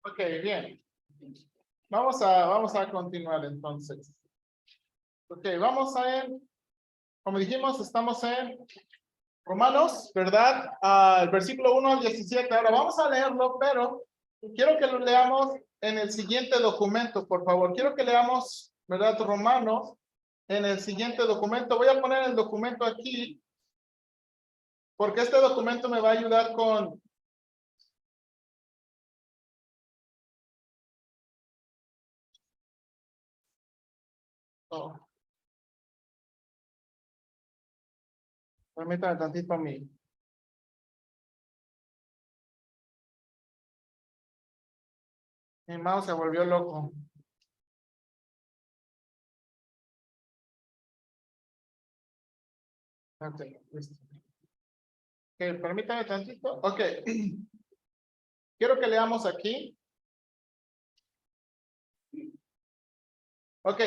Ok, bien. Vamos a continuar entonces. Ok, vamos a ver. Como dijimos, estamos en Romanos, ¿verdad? El versículo 1 al 17. Ahora vamos a leerlo, pero quiero que lo leamos en el siguiente documento, por favor. Quiero que leamos, ¿verdad? Romanos en el siguiente documento. Voy a poner el documento aquí, porque este documento me va a ayudar con... Oh, permítame tantito a mí. Mi mouse se volvió loco. Ok, listo. Ok, permítame tantito. Ok. Quiero que leamos aquí. Ok.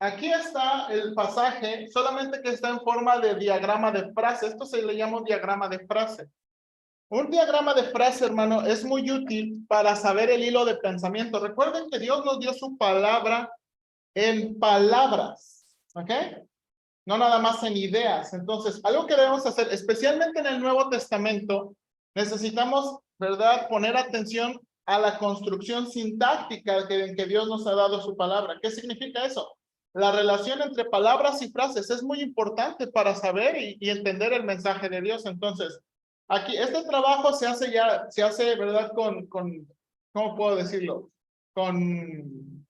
Aquí está el pasaje, solamente que está en forma de diagrama de frase. Esto se le llama un diagrama de frase. Un diagrama de frase, hermano, es muy útil para saber el hilo de pensamiento. Recuerden que Dios nos dio su palabra en palabras, ¿ok? No nada más en ideas. Entonces, algo que debemos hacer, especialmente en el Nuevo Testamento, necesitamos, ¿verdad?, poner atención a la construcción sintáctica que Dios nos ha dado su palabra. ¿Qué significa eso? La relación entre palabras y frases es muy importante para saber y entender el mensaje de Dios. Entonces, aquí, este trabajo se hace, ¿verdad?, ¿cómo puedo decirlo? Con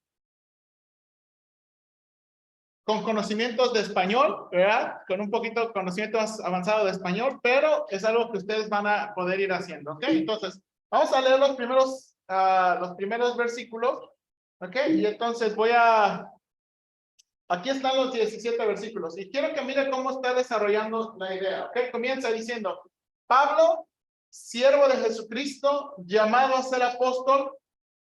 conocimientos de español, ¿verdad? Con un poquito de conocimiento más avanzado de español, pero es algo que ustedes van a poder ir haciendo, ¿ok? Entonces, vamos a leer los primeros versículos, ¿ok? Y entonces aquí están los 17 versículos, y quiero que miren cómo está desarrollando la idea, ¿ok? Comienza diciendo, Pablo, siervo de Jesucristo, llamado a ser apóstol,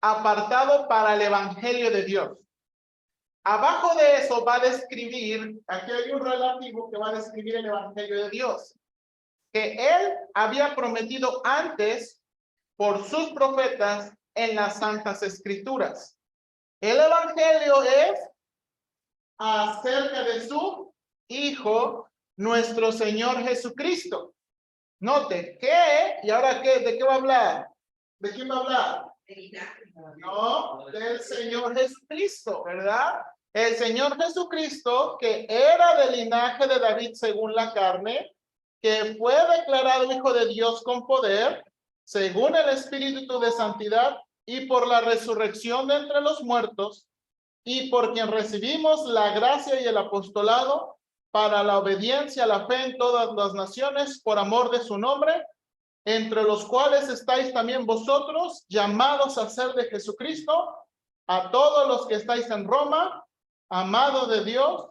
apartado para el evangelio de Dios. Abajo de eso va a describir, aquí hay un relativo que va a describir el evangelio de Dios, que él había prometido antes por sus profetas en las santas escrituras. El evangelio es acerca de su Hijo, nuestro Señor Jesucristo. Note, ¿qué? ¿Y ahora qué? ¿De qué va a hablar? ¿De quién va a hablar? No, del Señor Jesucristo, ¿verdad? El Señor Jesucristo, que era del linaje de David según la carne, que fue declarado Hijo de Dios con poder, según el Espíritu de Santidad y por la resurrección de entre los muertos, y por quien recibimos la gracia y el apostolado para la obediencia a la fe en todas las naciones por amor de su nombre, entre los cuales estáis también vosotros, llamados a ser de Jesucristo, a todos los que estáis en Roma, amados de Dios,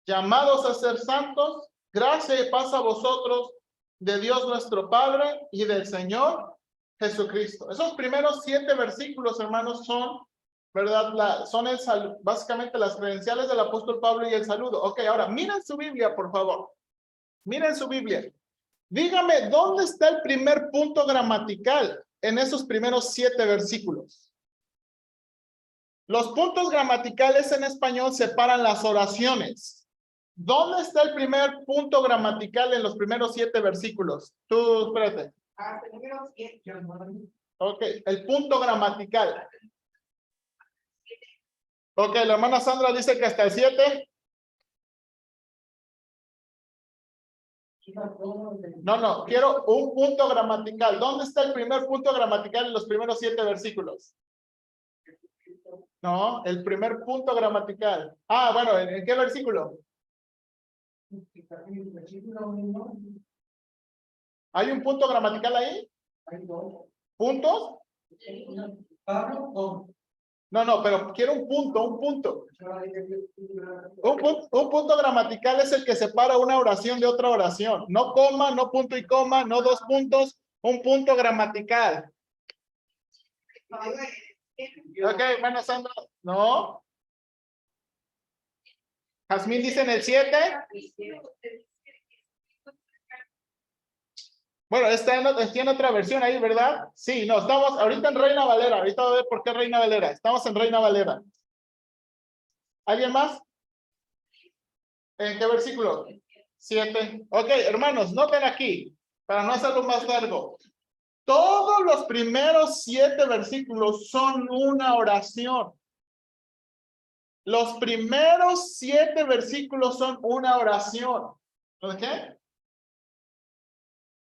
llamados a ser santos, gracia y paz a vosotros, de Dios nuestro Padre y del Señor Jesucristo. Esos primeros 7 versículos, hermanos, son, ¿verdad? Son básicamente las credenciales del apóstol Pablo y el saludo. Ok, ahora, miren su Biblia, por favor. Miren su Biblia. Dígame, ¿dónde está el primer punto gramatical en esos primeros 7 versículos? Los puntos gramaticales en español separan las oraciones. ¿Dónde está el primer punto gramatical en los primeros 7 versículos? Tú, espérate. Ok, el punto gramatical. Ok, la hermana Sandra dice que hasta el 7. No, quiero un punto gramatical. ¿Dónde está el primer punto gramatical en los primeros 7 versículos? No, el primer punto gramatical. Ah, bueno, ¿en qué versículo? ¿Hay un punto gramatical ahí? ¿Puntos? No, pero quiero un punto, un punto. Un punto gramatical es el que separa una oración de otra oración. No coma, no punto y coma, no 2 puntos, un punto gramatical. Ok, bueno, Sandra, no. Jazmín dice en el 7. Bueno, está en otra versión ahí, ¿verdad? Sí, no, estamos ahorita en Reina Valera. Ahorita voy a ver por qué Reina Valera. Estamos en Reina Valera. ¿Alguien más? ¿En qué versículo? 7. Ok, hermanos, noten aquí, para no hacerlo más largo. Todos los primeros 7 versículos son una oración. Los primeros 7 versículos son una oración. ¿Ok?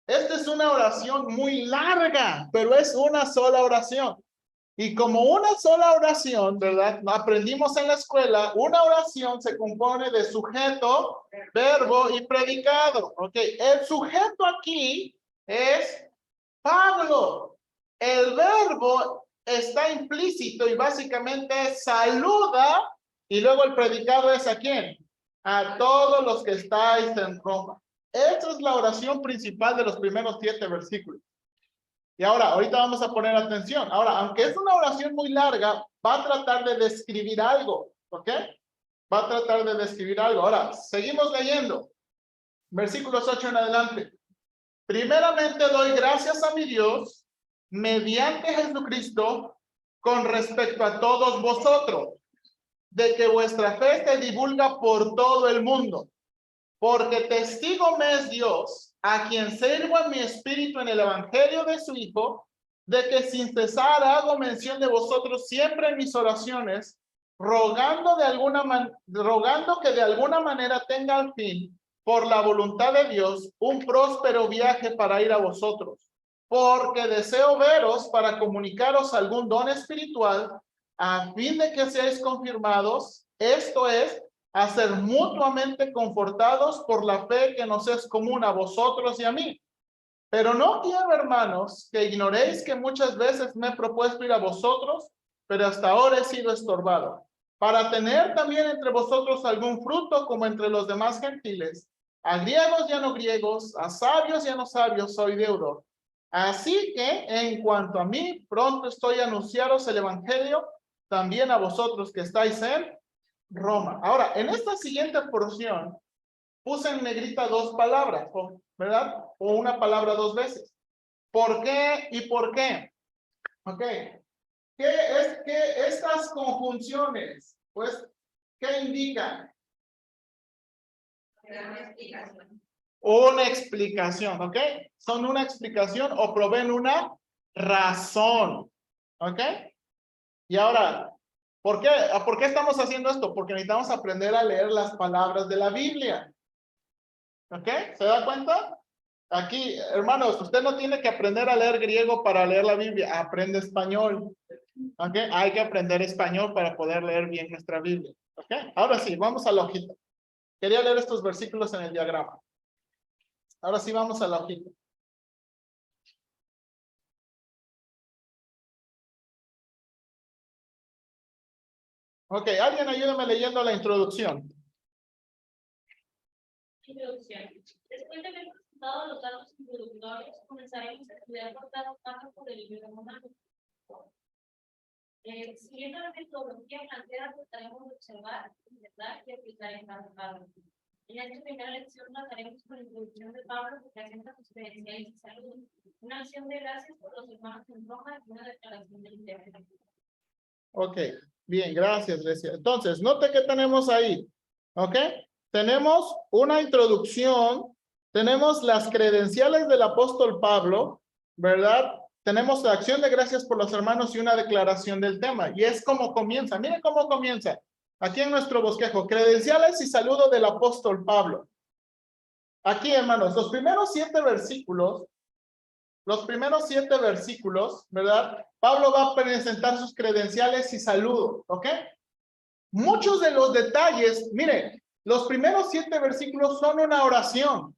Esta es una oración muy larga, pero es una sola oración. Y como una sola oración, ¿verdad? Aprendimos en la escuela, una oración se compone de sujeto, verbo y predicado. ¿Ok? El sujeto aquí es Pablo. El verbo está implícito y básicamente saluda, y luego el predicado es ¿a quién? A todos los que estáis en Roma. Esa es la oración principal de los primeros 7 versículos. Y ahorita vamos a poner atención. Ahora, aunque es una oración muy larga, va a tratar de describir algo, ¿ok? Va a tratar de describir algo. Ahora, seguimos leyendo. Versículos 8 en adelante. Primeramente doy gracias a mi Dios, mediante Jesucristo, con respecto a todos vosotros, de que vuestra fe se divulga por todo el mundo. Porque testigo me es Dios, a quien sirvo en mi espíritu en el evangelio de su Hijo, de que sin cesar hago mención de vosotros siempre en mis oraciones, rogando que de alguna manera tenga al fin, por la voluntad de Dios, un próspero viaje para ir a vosotros. Porque deseo veros para comunicaros algún don espiritual, a fin de que seáis confirmados, esto es, a ser mutuamente confortados por la fe que nos es común a vosotros y a mí. Pero no quiero, hermanos, que ignoréis que muchas veces me he propuesto ir a vosotros, pero hasta ahora he sido estorbado, para tener también entre vosotros algún fruto como entre los demás gentiles. A griegos y a no griegos, a sabios y a no sabios soy deudor. Así que, en cuanto a mí, pronto estoy a anunciaros el evangelio, también a vosotros que estáis en Roma. Ahora, en esta siguiente porción, puse en negrita 2 palabras, ¿verdad? O una palabra 2 veces. ¿Por qué y por qué? Ok. ¿Qué estas conjunciones? Pues, ¿qué indican? Una explicación, ¿ok? Son una explicación o proveen una razón, ¿ok? Y ahora, ¿por qué estamos haciendo esto? Porque necesitamos aprender a leer las palabras de la Biblia. ¿Ok? ¿Se da cuenta? Aquí, hermanos, usted no tiene que aprender a leer griego para leer la Biblia. Aprende español. ¿Ok? Hay que aprender español para poder leer bien nuestra Biblia. ¿Ok? Ahora sí, vamos a la hojita. Quería leer estos versículos en el diagrama. Ahora sí, vamos a la hojita. Ok, alguien ayúdame leyendo la introducción. Introducción. Después de haber presentado los datos introductorios, comenzaremos a estudiar por por el libro romano. Siguiendo la metodología planteada, trataremos de observar, interpretar y aplicar en cada párrafo. En esta primera lección trataremos con la introducción de Pablo, que presenta sus credenciales y salud, una acción de gracias por los hermanos en Roma y una declaración de interés. Ok, bien, gracias, Grecia. Entonces, note que tenemos ahí, ¿ok? Tenemos una introducción, tenemos las credenciales del apóstol Pablo, ¿verdad? Tenemos la acción de gracias por los hermanos y una declaración del tema. Y es como comienza, miren cómo comienza. Aquí en nuestro bosquejo, credenciales y saludo del apóstol Pablo. Aquí, hermanos, los primeros 7 versículos, ¿verdad? Pablo va a presentar sus credenciales y saludo, ¿ok? Muchos de los detalles, mire, los primeros 7 versículos son una oración,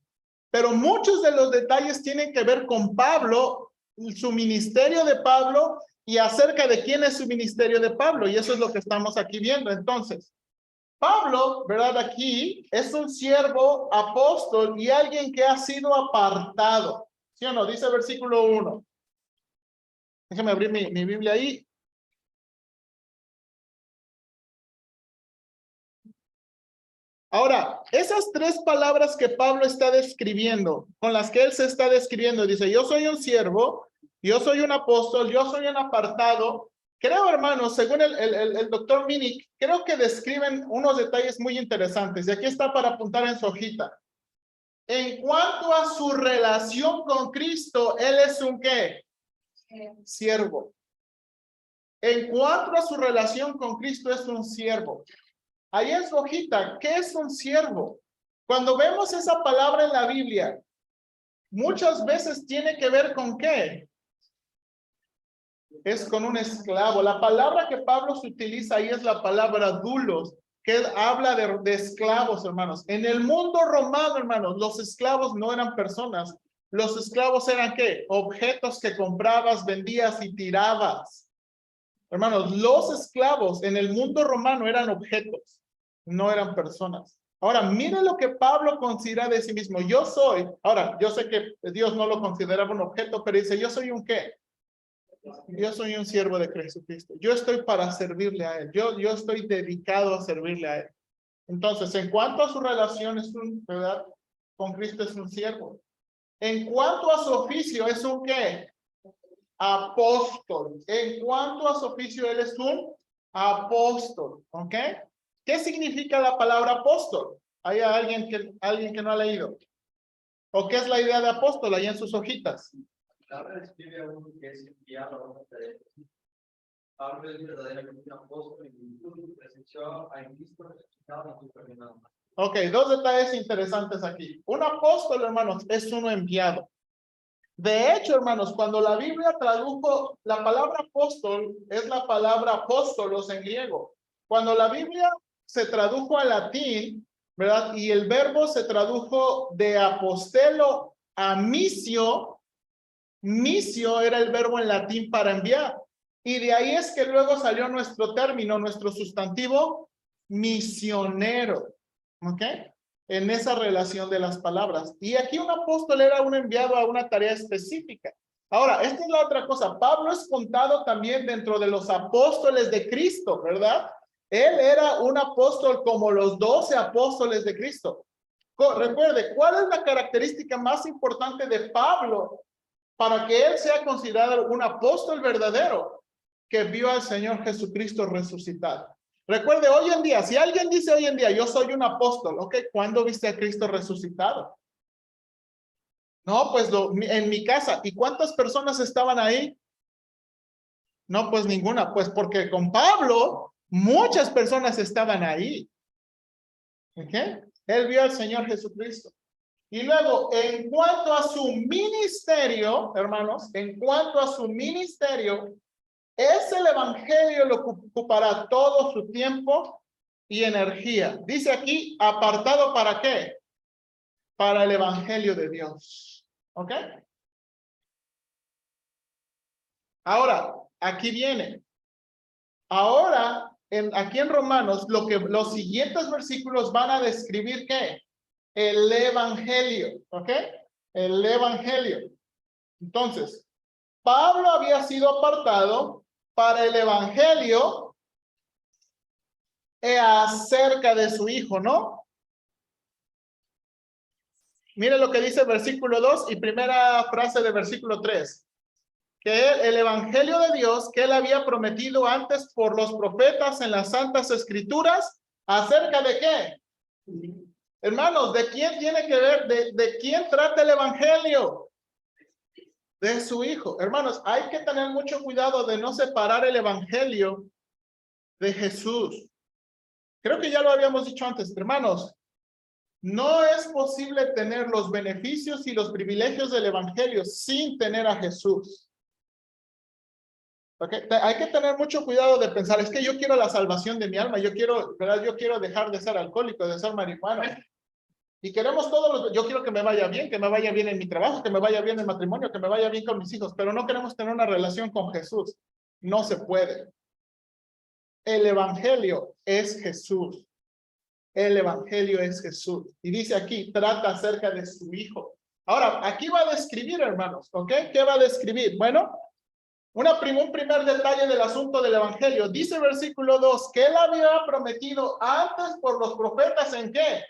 pero muchos de los detalles tienen que ver con Pablo, su ministerio de Pablo y acerca de quién es su ministerio de Pablo, y eso es lo que estamos aquí viendo. Entonces, Pablo, ¿verdad? Aquí es un siervo apóstol y alguien que ha sido apartado, ¿sí o no? Dice el versículo 1. Déjeme abrir mi Biblia ahí. Ahora, esas tres palabras que Pablo está describiendo, con las que él se está describiendo, dice, yo soy un siervo, yo soy un apóstol, yo soy un apartado. Creo, hermanos, según el doctor Minnick, creo que describen unos detalles muy interesantes. Y aquí está para apuntar en su hojita. En cuanto a su relación con Cristo, él es un ¿qué? Siervo. En cuanto a su relación con Cristo, es un siervo. Ahí en su hojita, ¿qué es un siervo? Cuando vemos esa palabra en la Biblia, muchas veces tiene que ver con ¿qué? Es con un esclavo. La palabra que Pablo se utiliza ahí es la palabra dulos, que habla de esclavos, hermanos. En el mundo romano, hermanos, los esclavos no eran personas. Los esclavos eran ¿qué? Objetos que comprabas, vendías y tirabas. Hermanos, los esclavos en el mundo romano eran objetos, no eran personas. Ahora, miren lo que Pablo considera de sí mismo. Yo soy, ahora, yo sé que Dios no lo consideraba un objeto, pero dice, yo soy un ¿qué? Yo soy un siervo de Jesucristo. Yo estoy para servirle a Él. Yo estoy dedicado a servirle a Él. Entonces, en cuanto a su relación, ¿verdad? Con Cristo es un siervo. En cuanto a su oficio, es un ¿qué? Apóstol. En cuanto a su oficio, él es un apóstol. ¿Ok? ¿Qué significa la palabra apóstol? ¿Hay alguien que no ha leído? ¿O qué es la idea de apóstol ahí en sus hojitas? Ahora describe a uno que es enviado a una tarea. Pablo es verdaderamente un apóstol y presenció a Cristo resucitado en su terminado. Ok, dos detalles interesantes aquí. Un apóstol, hermanos, es uno enviado. De hecho, hermanos, cuando la Biblia tradujo, la palabra apóstol es la palabra apóstolos en griego. Cuando la Biblia se tradujo al latín, ¿verdad? Y el verbo se tradujo de apostelo a misio. Misio era el verbo en latín para enviar. Y de ahí es que luego salió nuestro término, nuestro sustantivo, misionero. ¿Ok? En esa relación de las palabras. Y aquí un apóstol era un enviado a una tarea específica. Ahora, esta es la otra cosa. Pablo es contado también dentro de los apóstoles de Cristo, ¿verdad? Él era un apóstol como los 12 apóstoles de Cristo. Recuerde, ¿cuál es la característica más importante de Pablo para que él sea considerado un apóstol verdadero? Que vio al Señor Jesucristo resucitado. Recuerde, hoy en día, si alguien dice hoy en día, yo soy un apóstol, ok, ¿cuándo viste a Cristo resucitado? No, pues en mi casa. ¿Y cuántas personas estaban ahí? No, pues ninguna, pues porque con Pablo, muchas personas estaban ahí. ¿Ok? Él vio al Señor Jesucristo. Y luego, en cuanto a su ministerio, hermanos, en cuanto a su ministerio, el evangelio lo ocupará todo su tiempo y energía. Dice aquí, apartado ¿para qué? Para el evangelio de Dios. ¿Ok? Ahora, aquí viene. Ahora, aquí en Romanos, los siguientes versículos van a describir ¿qué? El evangelio. ¿Ok? El evangelio. Entonces, Pablo había sido apartado para el evangelio acerca de su hijo, ¿no? Mire lo que dice el versículo 2 y primera frase del versículo 3. Que el evangelio de Dios que él había prometido antes por los profetas en las santas escrituras, ¿acerca de qué? Hermanos, ¿de quién tiene que ver? ¿De quién trata el evangelio? De su hijo. Hermanos, hay que tener mucho cuidado de no separar el evangelio de Jesús. Creo que ya lo habíamos dicho antes, hermanos. No es posible tener los beneficios y los privilegios del evangelio sin tener a Jesús. Okay. Hay que tener mucho cuidado de pensar, es que yo quiero la salvación de mi alma, yo quiero, ¿verdad? Yo quiero dejar de ser alcohólico, de ser marihuano. Y queremos todos yo quiero que me vaya bien en mi trabajo, que me vaya bien en el matrimonio, que me vaya bien con mis hijos, pero no queremos tener una relación con Jesús. No se puede. El evangelio es Jesús. El evangelio es Jesús. Y dice aquí, trata acerca de su hijo. Ahora, aquí va a describir, hermanos, ¿ok? ¿Qué va a describir? Bueno, Un primer detalle del asunto del evangelio. Dice el versículo 2 que él había prometido antes por los profetas ¿en qué?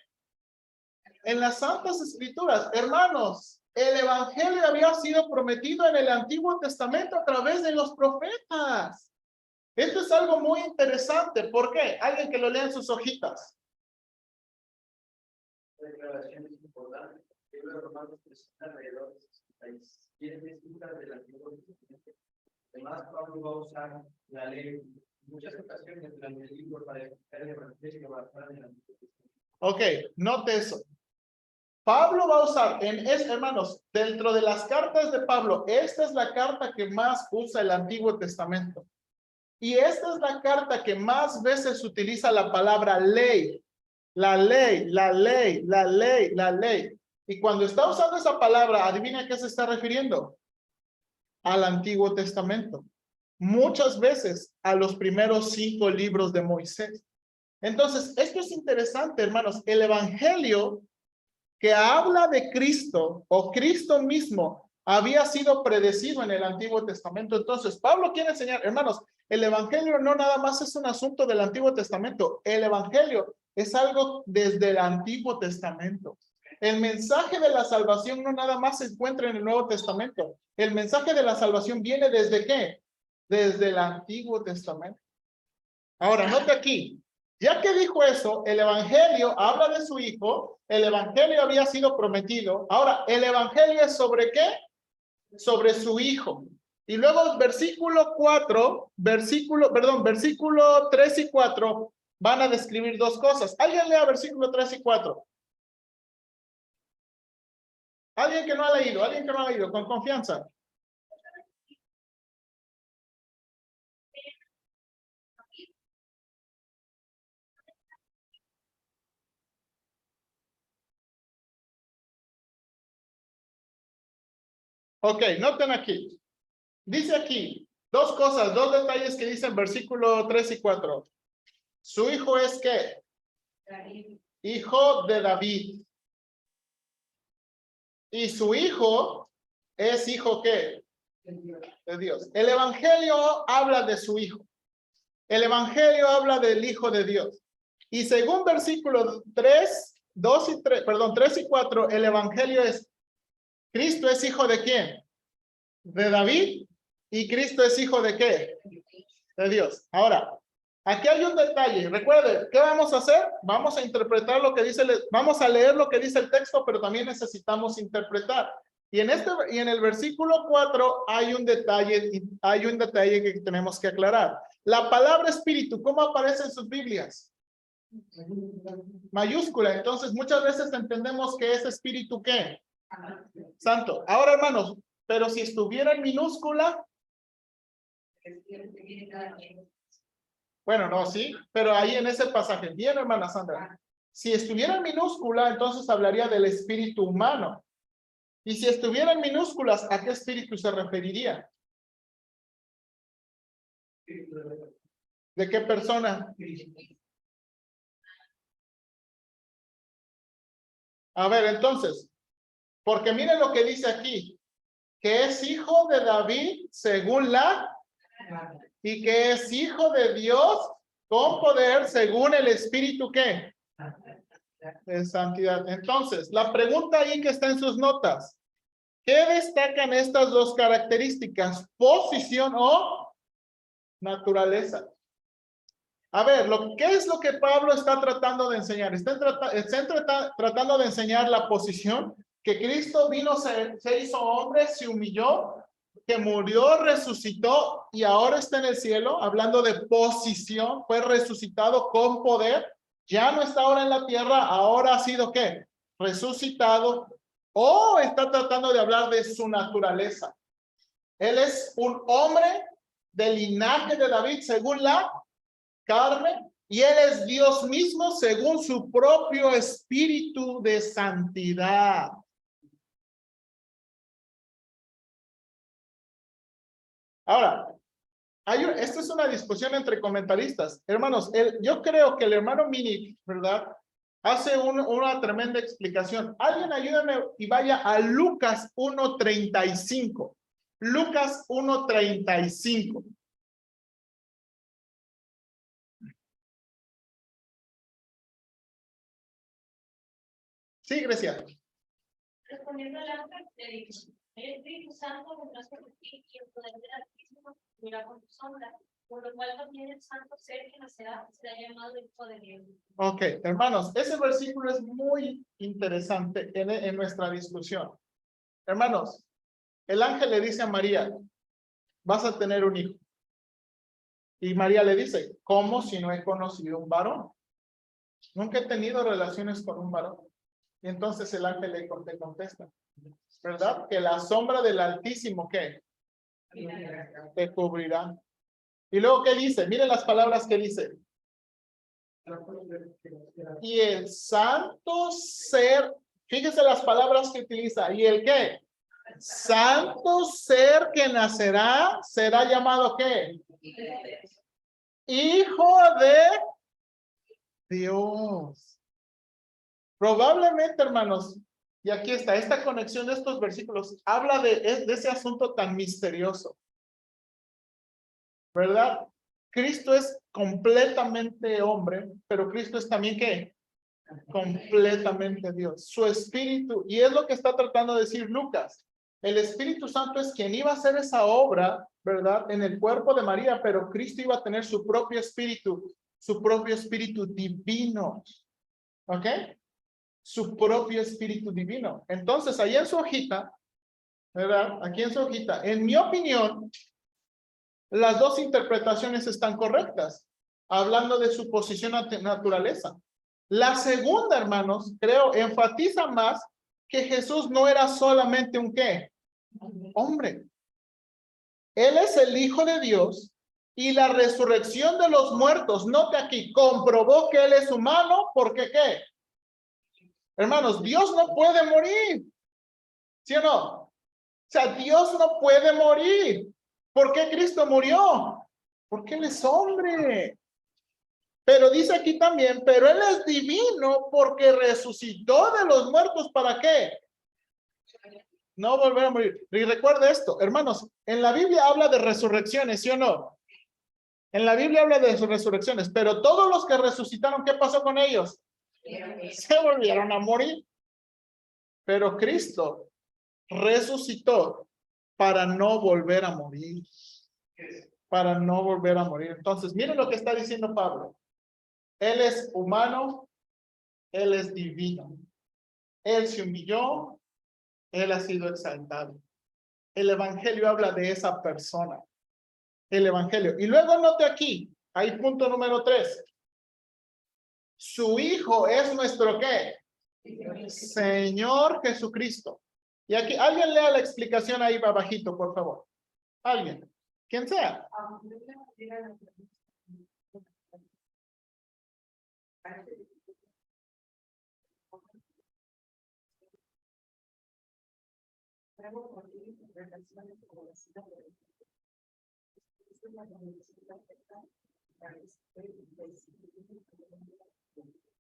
En las Santas Escrituras. Hermanos, el evangelio había sido prometido en el Antiguo Testamento a través de los profetas. Esto es algo muy interesante. ¿Por qué? Alguien que lo lea en sus hojitas. La declaración es importante. El libro de Romanos presenta alrededor de 67 citas del Antiguo Testamento. Además, Pablo va a usar la ley en muchas ocasiones durante el libro para explicar el evangelio basado en el Antiguo Testamento. Ok, note eso. Pablo va a usar, hermanos, dentro de las cartas de Pablo, esta es la carta que más usa el Antiguo Testamento. Y esta es la carta que más veces utiliza la palabra ley. La ley, la ley, la ley, la ley. Y cuando está usando esa palabra, adivina a qué se está refiriendo. Al Antiguo Testamento. Muchas veces a los primeros 5 libros de Moisés. Entonces, esto es interesante, hermanos. El evangelio que habla de Cristo o Cristo mismo había sido predecido en el Antiguo Testamento. Entonces, Pablo quiere enseñar, hermanos, el evangelio no nada más es un asunto del Antiguo Testamento. El evangelio es algo desde el Antiguo Testamento. El mensaje de la salvación no nada más se encuentra en el Nuevo Testamento. El mensaje de la salvación viene ¿desde qué? Desde el Antiguo Testamento. Ahora, note aquí. Ya que dijo eso, el evangelio habla de su hijo, el evangelio había sido prometido. Ahora, el evangelio es ¿sobre qué? Sobre su hijo. Y luego versículo 3 y 4 van a describir dos cosas. Alguien lea versículo 3 y 4. Alguien que no ha leído, con confianza. Ok, noten aquí. Dice aquí, dos cosas, dos detalles que dicen versículo 3 y 4. Su hijo es ¿qué? Hijo de David. Y su hijo es hijo ¿qué? De Dios. El evangelio habla de su hijo. El evangelio habla del hijo de Dios. Y según versículo 3 y 4, el evangelio es Cristo es hijo de ¿quién? De David. ¿Y Cristo es hijo de qué? De Dios. Ahora, aquí hay un detalle. Recuerden, ¿qué vamos a hacer? Vamos a interpretar lo que dice, vamos a leer lo que dice el texto, pero también necesitamos interpretar. Y en el versículo 4 hay un detalle que tenemos que aclarar. La palabra espíritu, ¿cómo aparece en sus Biblias? Mayúscula. Entonces, muchas veces entendemos que es espíritu ¿qué? Santo. Ahora, hermanos, pero si estuviera en minúscula, bueno, no, sí, pero ahí en ese pasaje, bien, hermana Sandra, si estuviera en minúscula, entonces hablaría del espíritu humano. Y si estuviera en minúsculas, ¿a qué espíritu se referiría? ¿De qué persona? A ver, entonces, porque miren lo que dice aquí, que es hijo de David según y que es hijo de Dios con poder según el espíritu ¿qué? De santidad. Entonces, la pregunta ahí que está en sus notas, ¿qué destacan estas dos características? ¿Posición o naturaleza? A ver, ¿qué es lo que Pablo está tratando de enseñar? Está tratando de enseñar la posición, que Cristo vino, se hizo hombre, se humilló, que murió, resucitó y ahora está en el cielo, hablando de posición, fue resucitado con poder, ya no está ahora en la tierra, ahora ha sido ¿qué? Resucitado, o está tratando de hablar de su naturaleza. Él es un hombre del linaje de David según la carne, y él es Dios mismo según su propio espíritu de santidad. Ahora, esta es una discusión entre comentaristas. Hermanos, yo creo que el hermano Mini, ¿verdad? Hace una tremenda explicación. Alguien ayúdame y vaya a Lucas 1:35. Lucas 1:35. Sí, Grecia. Respondiendo al ángel, le dijo: el Espíritu Santo vendrá sobre ti y el poder del Altísimo cubrirá con tu sombra, por lo cual también el santo ser que nacerá será llamado Hijo de Dios. Ok, hermanos, ese versículo es muy interesante en nuestra discusión. Hermanos, el ángel le dice a María, vas a tener un hijo. Y María le dice, ¿cómo si no he conocido un varón? Nunca he tenido relaciones con un varón. Y entonces el ángel le contesta, ¿verdad? Que la sombra del Altísimo, ¿qué? Te cubrirá. Y luego, ¿qué dice? Miren las palabras que dice. Y el santo ser, fíjese las palabras que utiliza. ¿Y el qué? Santo ser que nacerá, será llamado ¿qué? Hijo de Dios. Probablemente, hermanos, y aquí está, esta conexión de estos versículos habla de ese asunto tan misterioso, ¿verdad? Cristo es completamente hombre, pero Cristo es también ¿qué? Completamente Dios. Su espíritu, y es lo que está tratando de decir Lucas. El Espíritu Santo es quien iba a hacer esa obra, ¿verdad? En el cuerpo de María, pero Cristo iba a tener su propio espíritu divino. ¿Ok? Su propio espíritu divino. Entonces, ahí en su hojita, ¿verdad? Aquí en su hojita, en mi opinión, las dos interpretaciones están correctas, hablando de su posición naturaleza. La segunda, hermanos, creo, enfatiza más que Jesús no era solamente un ¿qué? Hombre. Él es el Hijo de Dios y la resurrección de los muertos, note aquí, comprobó que Él es humano, porque ¿qué? Hermanos, Dios no puede morir, ¿sí o no? O sea, Dios no puede morir. ¿Por qué Cristo murió? Porque Él es hombre. Pero dice aquí también, pero Él es divino porque resucitó de los muertos, ¿para qué? No volver a morir. Y recuerde esto, hermanos, en la Biblia habla de resurrecciones, ¿sí o no? En la Biblia habla de sus resurrecciones, pero todos los que resucitaron, ¿qué pasó con ellos? Se volvieron a morir. Pero Cristo resucitó para no volver a morir. Para no volver a morir. Entonces, miren lo que está diciendo Pablo. Él es humano, Él es divino. Él se humilló, Él ha sido exaltado. El evangelio habla de esa persona. El evangelio. Y luego note aquí, hay punto número 3. Su Hijo es nuestro ¿qué? Señor Jesucristo. Y aquí, alguien lea la explicación ahí abajito, por favor. Alguien. Quien sea.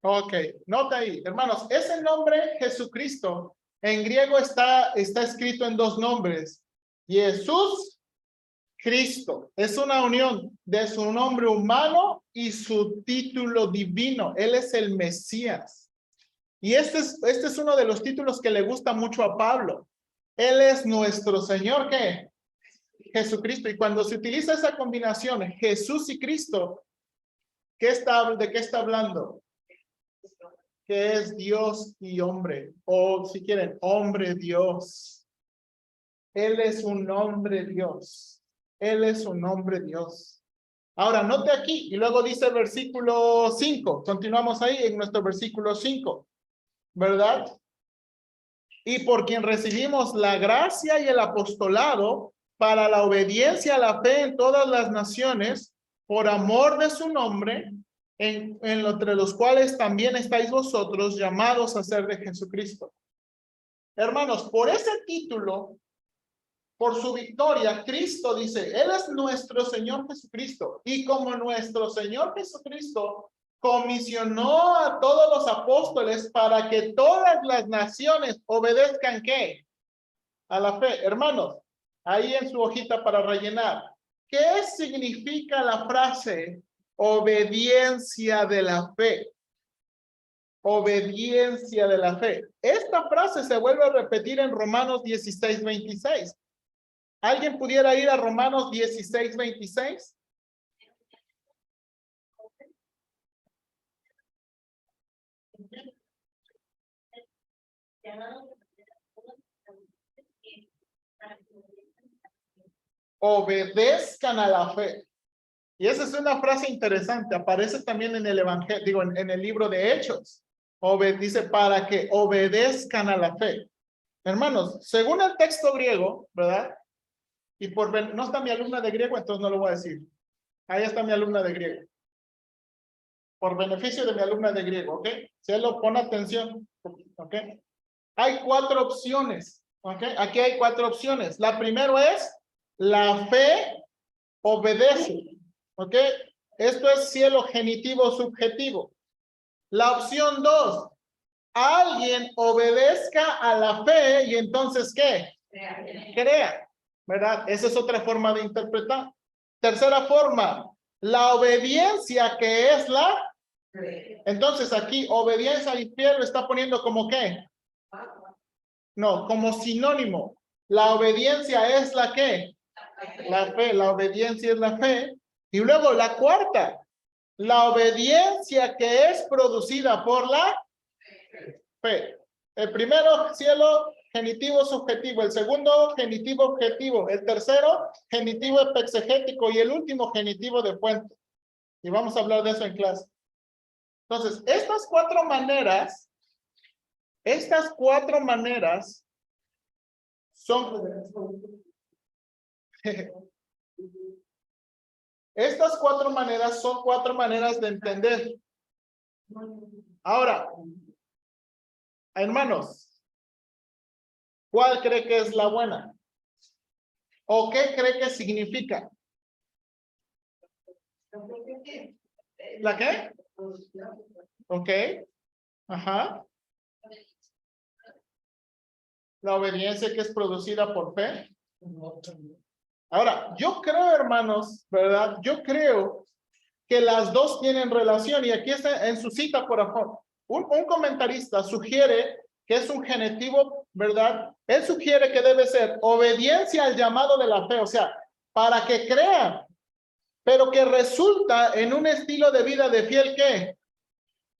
Ok, nota ahí, hermanos, ese nombre Jesucristo en griego está escrito en dos nombres. Jesús Cristo. Es una unión de su nombre humano y su título divino. Él es el Mesías. Y este es uno de los títulos que le gusta mucho a Pablo. Él es nuestro Señor, ¿qué? Jesucristo. Y cuando se utiliza esa combinación, Jesús y Cristo, ¿de qué está hablando? Que es Dios y hombre, o si quieren, hombre Dios. Él es un hombre Dios. Él es un hombre Dios. Ahora, note aquí, y luego dice el versículo 5. Continuamos ahí en nuestro versículo 5, ¿verdad? Y por quien recibimos la gracia y el apostolado para la obediencia a la fe en todas las naciones, por amor de su nombre, entre los cuales también estáis vosotros llamados a ser de Jesucristo. Hermanos, por ese título, por su victoria, Cristo dice, Él es nuestro Señor Jesucristo. Y como nuestro Señor Jesucristo comisionó a todos los apóstoles para que todas las naciones obedezcan, ¿qué? A la fe. Hermanos, ahí en su hojita para rellenar. ¿Qué significa la frase obediencia de la fe? Obediencia de la fe. Esta frase se vuelve a repetir en Romanos 16:26. ¿Alguien pudiera ir a Romanos 16:26? Obedezcan a la fe. Y esa es una frase interesante. Aparece también en el Evangelio, digo, en el libro de Hechos. Dice para que obedezcan a la fe. Hermanos, según el texto griego, ¿verdad? Y no está mi alumna de griego, entonces no lo voy a decir. Ahí está mi alumna de griego. Por beneficio de mi alumna de griego, ¿ok? Cielo, pon atención, ¿ok? Hay 4 opciones, ¿ok? Aquí hay 4 opciones. La primera es, la fe obedece, ¿ok? Esto es cielo genitivo subjetivo. La opción 2, alguien obedezca a la fe y entonces, ¿qué? Crea, ¿verdad? Esa es otra forma de interpretar. Tercera forma, la obediencia que es la... Entonces aquí, obediencia al infiel lo está poniendo como ¿qué? No, como sinónimo. La obediencia es la ¿qué? La fe, la obediencia es la fe. Y luego la cuarta, la obediencia que es producida por la fe. El primero, cielo, genitivo subjetivo. El segundo, genitivo objetivo. El tercero, genitivo exegético. Y el último, genitivo de fuente. Y vamos a hablar de eso en clase. Entonces, estas 4 maneras son... Estas 4 maneras son 4 maneras de entender. Ahora, hermanos, ¿cuál cree que es la buena? ¿O qué cree que significa? ¿La qué? Ok. Ajá. La obediencia que es producida por fe. Ahora, yo creo, hermanos, ¿verdad? Yo creo que las dos tienen relación. Y aquí está en su cita, por favor. Un comentarista sugiere que es un genitivo, ¿verdad? Él sugiere que debe ser obediencia al llamado de la fe. O sea, para que crean, pero que resulta en un estilo de vida de fiel, ¿qué?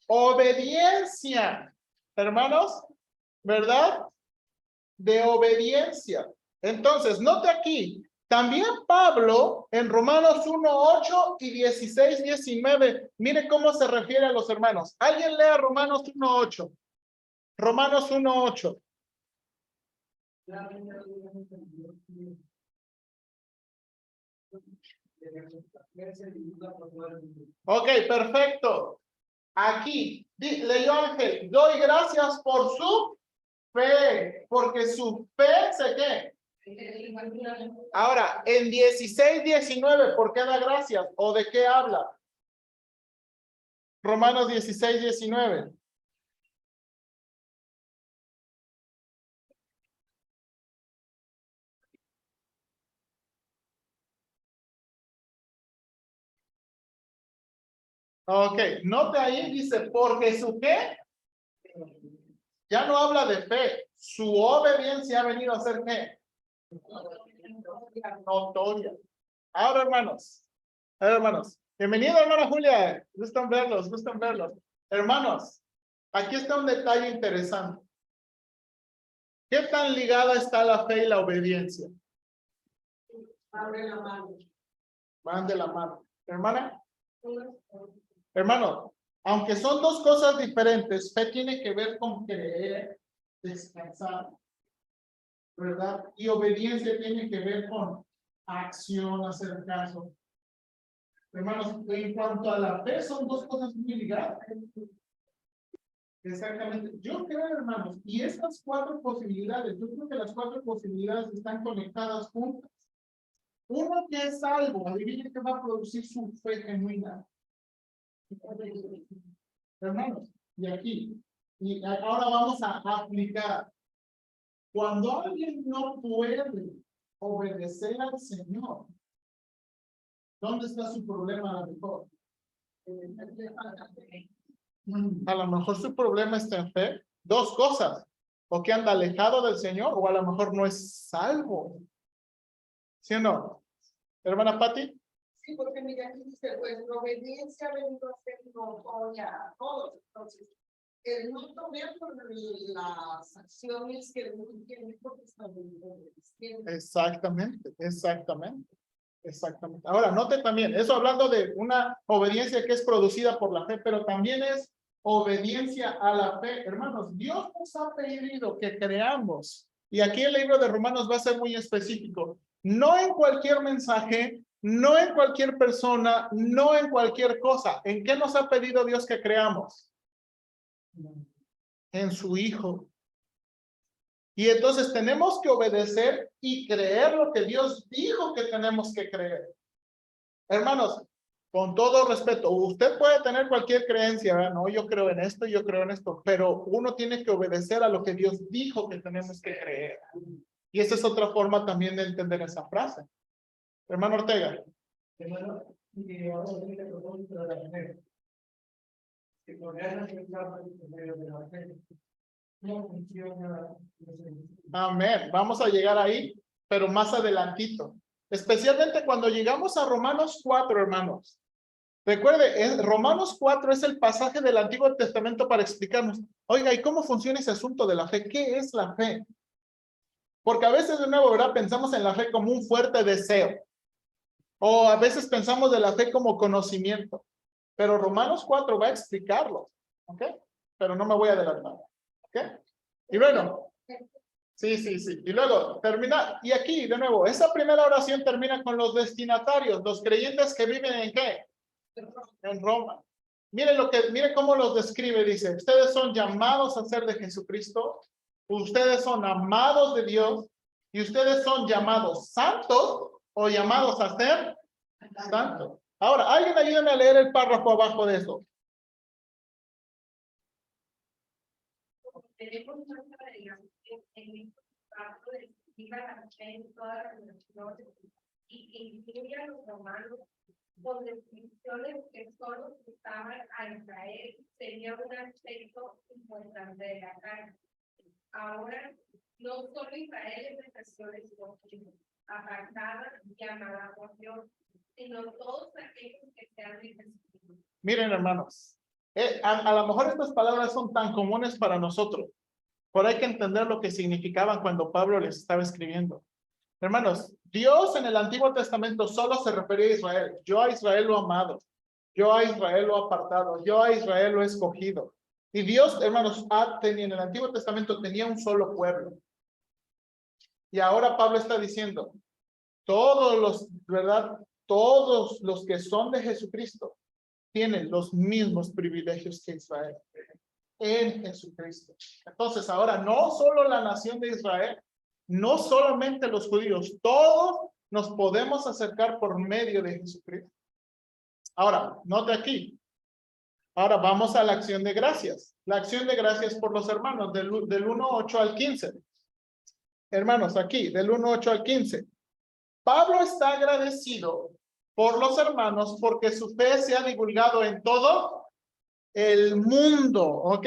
Obediencia, hermanos, ¿verdad? De obediencia. Entonces, note aquí, también Pablo en Romanos 1:8 y 16:19, mire cómo se refiere a los hermanos. Alguien lea Romanos 1:8. Romanos 1:8. Ok, perfecto. Aquí, leyó Ángel, doy gracias por su fe, porque su fe se qué. Ahora, en 16:19, ¿por qué da gracias? ¿O de qué habla? Romanos 16:19. Ok, note ahí, dice, porque su qué. Ya no habla de fe. Su obediencia ha venido a ser qué. Notoria. Ahora, hermanos. Bienvenido, hermana Julia. Gustan verlos. Hermanos, aquí está un detalle interesante. ¿Qué tan ligada está la fe y la obediencia? Van de la mano. Hermana. Hermano, aunque son dos cosas diferentes, fe tiene que ver con creer, descansar, ¿verdad? Y obediencia tiene que ver con acción, hacer caso. Hermanos, en cuanto a la fe, son dos cosas muy ligadas. Exactamente. Yo creo, hermanos, y estas 4 posibilidades, yo creo que las 4 posibilidades están conectadas juntas. Uno que es salvo, adivinen que va a producir su fe genuina. Hermanos, y aquí, y ahora vamos a aplicar. Cuando alguien no puede obedecer al Señor. ¿Dónde está su problema a lo mejor? A lo mejor su problema está en fe. Dos cosas. O que anda alejado del Señor, o a lo mejor no es salvo. ¿Sí o no? Hermana Pati. Sí, porque mira, aquí dice, pues la obediencia ha venido a ser notoria a todos. Entonces, el no tomar por las acciones que el mundo tiene porque está obedeciendo. Exactamente, exactamente. Exactamente. Ahora, note también, eso hablando de una obediencia que es producida por la fe, pero también es obediencia a la fe. Hermanos, Dios nos ha pedido que creamos, y aquí el libro de Romanos va a ser muy específico, no en cualquier mensaje, no en cualquier persona, no en cualquier cosa. ¿En qué nos ha pedido Dios que creamos? En su Hijo. Y entonces tenemos que obedecer y creer lo que Dios dijo que tenemos que creer. Hermanos, con todo respeto, usted puede tener cualquier creencia, ¿verdad? No, yo creo en esto, yo creo en esto, pero uno tiene que obedecer a lo que Dios dijo que tenemos que creer. Y esa es otra forma también de entender esa frase. Hermano Ortega. Hermano, y ahora viene el propósito de la fe. Que con ganas de hablar por medio de la fe. No funciona. Amén. Vamos a llegar ahí, pero más adelantito. Especialmente cuando llegamos a Romanos 4, hermanos. Recuerde, Romanos 4 es el pasaje del Antiguo Testamento para explicarnos, oiga, ¿y cómo funciona ese asunto de la fe? ¿Qué es la fe? Porque a veces, de nuevo, ¿verdad? Pensamos en la fe como un fuerte deseo. O a veces pensamos de la fe como conocimiento. Pero Romanos 4 va a explicarlo. ¿Ok? Pero no me voy a adelantar. ¿Ok? Y bueno. Sí. Y luego termina. Y aquí, de nuevo, esa primera oración termina con los destinatarios, los creyentes que viven ¿en qué? En Roma. Miren cómo los describe. Dice, ustedes son llamados a ser de Jesucristo. Ustedes son amados de Dios. Y ustedes son llamados santos o llamados a ser santos. Ahora, alguien ayúdame a leer el párrafo abajo de eso. Tenemos nuestra predicación en el pacto de la fe en todas las naciones y que incluye a los romanos con descripciones que solo estaban a Israel, sería un aspecto importante de la carta. Ahora, no solo Israel es de naciones apartada y amada por Dios, sino todos aquellos que sean de Jesucristo. Miren, hermanos, a lo mejor estas palabras son tan comunes para nosotros, pero hay que entender lo que significaban cuando Pablo les estaba escribiendo. Hermanos, Dios en el Antiguo Testamento solo se refería a Israel. Yo a Israel lo he amado. Yo a Israel lo he apartado. Yo a Israel lo he escogido. Y Dios, hermanos, en el Antiguo Testamento tenía un solo pueblo. Y ahora Pablo está diciendo, ¿verdad? Todos los que son de Jesucristo tienen los mismos privilegios que Israel en Jesucristo. Entonces ahora no solo la nación de Israel, no solamente los judíos, todos nos podemos acercar por medio de Jesucristo. Ahora, note aquí. Ahora vamos a la acción de gracias. La acción de gracias por los hermanos del 1:8 al 15. Hermanos, aquí, del 1:8 al 15. Pablo está agradecido por los hermanos porque su fe se ha divulgado en todo el mundo, ¿ok?